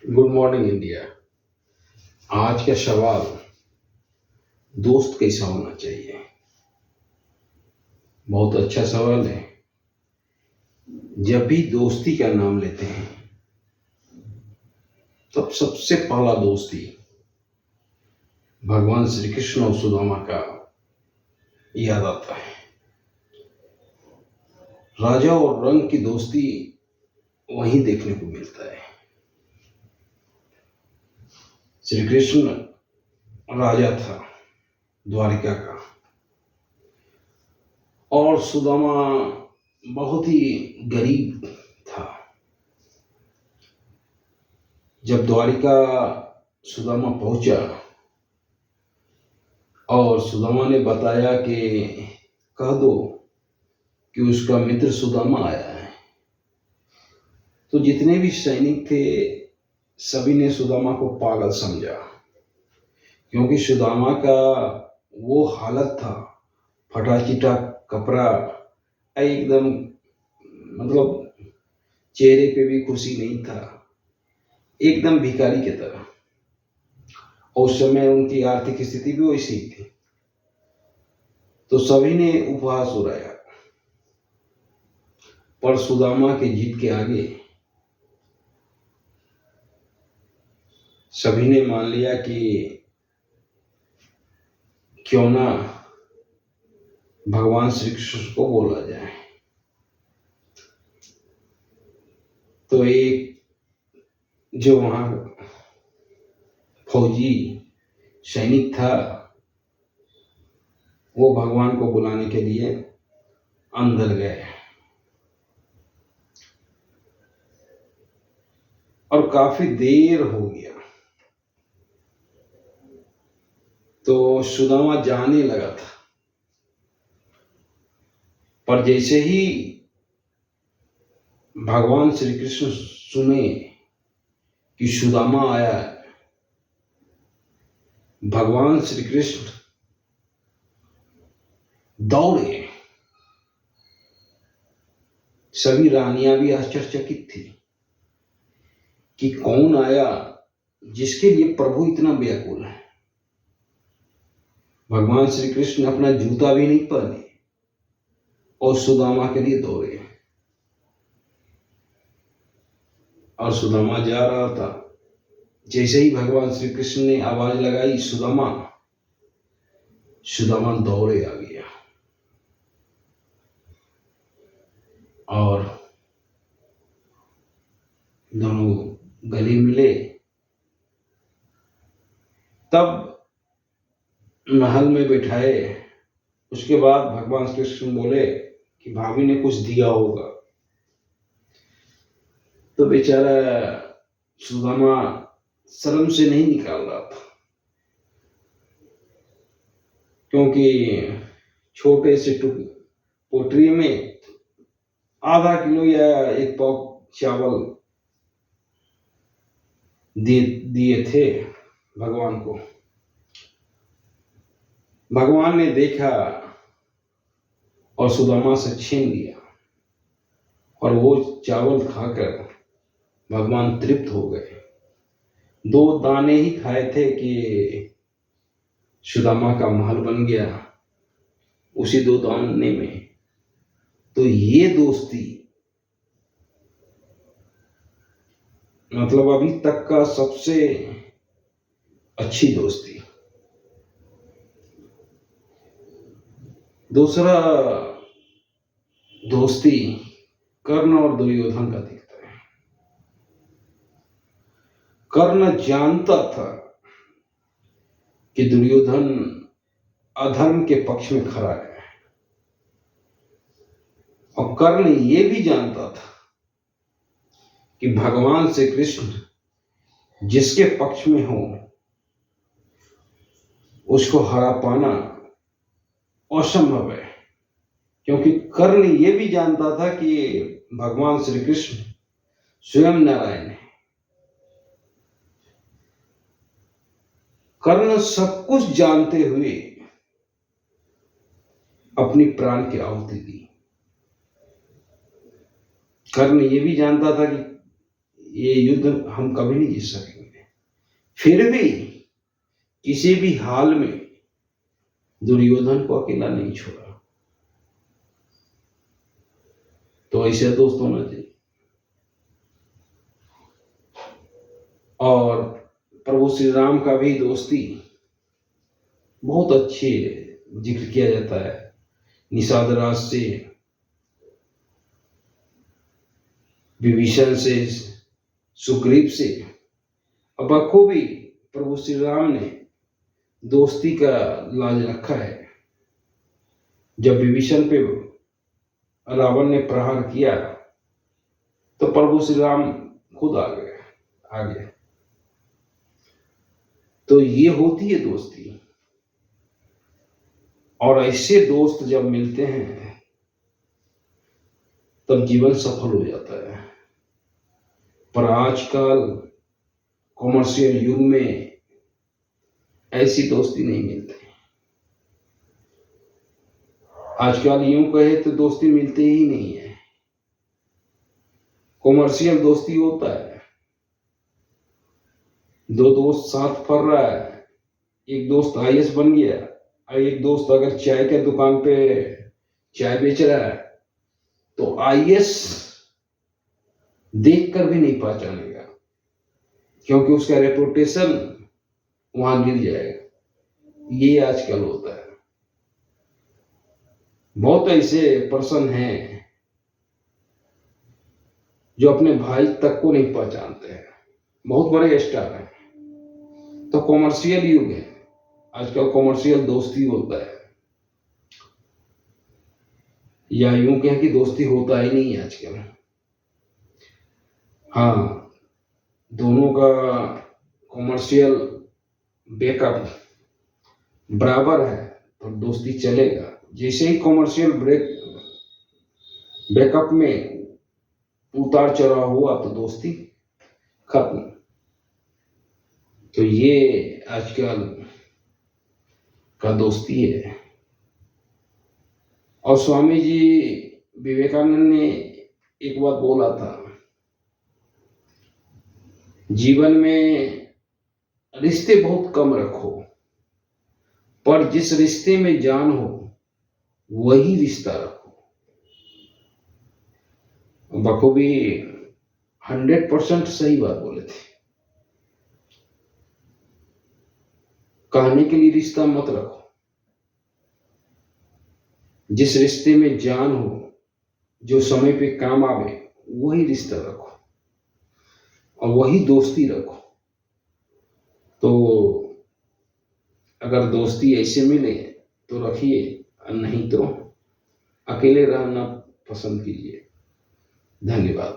Good morning India. आज का सवाल, दोस्त कैसा होना चाहिए। बहुत अच्छा सवाल है। जब भी दोस्ती का नाम लेते हैं तब सबसे पहला दोस्ती भगवान श्री कृष्ण और सुदामा का याद आता है। राजा और रंग की दोस्ती वहीं देखने को मिलता है। श्री कृष्ण राजा था द्वारिका का और सुदामा बहुत ही गरीब था। जब द्वारिका सुदामा पहुंचा और सुदामा ने बताया कि कह दो कि उसका मित्र सुदामा आया है, तो जितने भी सैनिक थे सभी ने सुदामा को पागल समझा, क्योंकि सुदामा का वो हालत था, फटा चिटा कपड़ा, एकदम मतलब चेहरे पे भी खुशी नहीं था, एकदम भिखारी की तरह। और उस समय उनकी आर्थिक स्थिति भी वैसी ही थी। तो सभी ने उपहास उड़ाया, पर सुदामा के जीत के आगे सभी ने मान लिया कि क्यों ना भगवान श्री कृष्ण को बोला जाए। तो एक जो वहां फौजी सैनिक था वो भगवान को बुलाने के लिए अंदर गए और काफी देर हो गया। तो सुदामा जाने लगा था, पर जैसे ही भगवान श्री कृष्ण सुने कि सुदामा आया है, भगवान श्री कृष्ण दौड़े। सभी रानियां भी आश्चर्यचकित थी कि कौन आया जिसके लिए प्रभु इतना व्याकुल है। भगवान श्री कृष्ण अपना जूता भी नहीं पहने और सुदामा के लिए दौड़े। और सुदामा जा रहा था, जैसे ही भगवान श्री कृष्ण ने आवाज लगाई सुदामा, सुदामा दौड़े आ गया और दोनों गले मिले। तब महल में बिठाए। उसके बाद भगवान श्री कृष्ण बोले कि भाभी ने कुछ दिया होगा। तो बेचारा सुदामा शर्म से नहीं निकाल रहा था, क्योंकि छोटे से पोटरी में आधा किलो या एक पाव चावल दिए थे भगवान को। भगवान ने देखा और सुदामा से छीन लिया और वो चावल खाकर भगवान तृप्त हो गए। 2 दाने ही खाए थे कि सुदामा का महल बन गया उसी 2 दाने में। तो ये दोस्ती मतलब अभी तक का सबसे अच्छी दोस्ती। दूसरा दोस्ती कर्ण और दुर्योधन का दिखता है। कर्ण जानता था कि दुर्योधन अधर्म के पक्ष में खड़ा है, और कर्ण ये भी जानता था कि भगवान श्री कृष्ण जिसके पक्ष में हो उसको हरा पाना असंभव है, क्योंकि कर्ण ये भी जानता था कि भगवान श्री कृष्ण स्वयं नारायण है। कर्ण सब कुछ जानते हुए अपनी प्राण की आहुति दी। कर्ण ये भी जानता था कि ये युद्ध हम कभी नहीं जीत सकेंगे। फिर भी किसी भी हाल में दुर्योधन को अकेला नहीं छोड़ा। तो ऐसे दोस्त होना चाहिए। और प्रभु श्री राम का भी दोस्ती बहुत अच्छी जिक्र किया जाता है। निषाद राज से, विभीषण से, सुग्रीव से, और बखूबी प्रभु श्री राम ने दोस्ती का लाज रखा है। जब विभीषण पे रावण ने प्रहार किया तो प्रभु श्री राम खुद आ गए। तो ये होती है दोस्ती। और ऐसे दोस्त जब मिलते हैं तब जीवन सफल हो जाता है। पर आजकल कॉमर्शियल युग में ऐसी दोस्ती नहीं मिलती। आजकल यूं कहे तो दोस्ती मिलती ही नहीं है। कॉमर्शियल दोस्ती होता है, दो दोस्त साथ पढ़ रहा है, एक दोस्त आईएएस बन गया और एक दोस्त अगर चाय के दुकान पे चाय बेच रहा है तो आईएएस देखकर भी नहीं पहचानेगा, क्योंकि उसका रेपुटेशन वहां गिर जाएगा। ये आजकल होता है। बहुत ऐसे पर्सन हैं जो अपने भाई तक को नहीं पहचानते हैं, बहुत बड़े स्टार हैं। तो कॉमर्शियल युग है आजकल, कॉमर्शियल दोस्ती होता है, या यूं कहें कि दोस्ती होता ही नहीं है आजकल। हाँ, दोनों का कॉमर्शियल बैकअप बराबर है तो दोस्ती चलेगा। जैसे ही कॉमर्शियल बैकअप में उतार चढ़ाव हुआ तो दोस्ती खत्म। तो ये आजकल का दोस्ती है। और स्वामी जी विवेकानंद ने एक बात बोला था, जीवन में रिश्ते बहुत कम रखो, पर जिस रिश्ते में जान हो वही रिश्ता रखो। बखूबी 100% सही बात बोले थे। कहने के लिए रिश्ता मत रखो, जिस रिश्ते में जान हो, जो समय पे काम आवे, वही रिश्ता रखो और वही दोस्ती रखो। तो अगर दोस्ती ऐसे मिले तो रखिए, नहीं तो अकेले रहना पसंद कीजिए। धन्यवाद।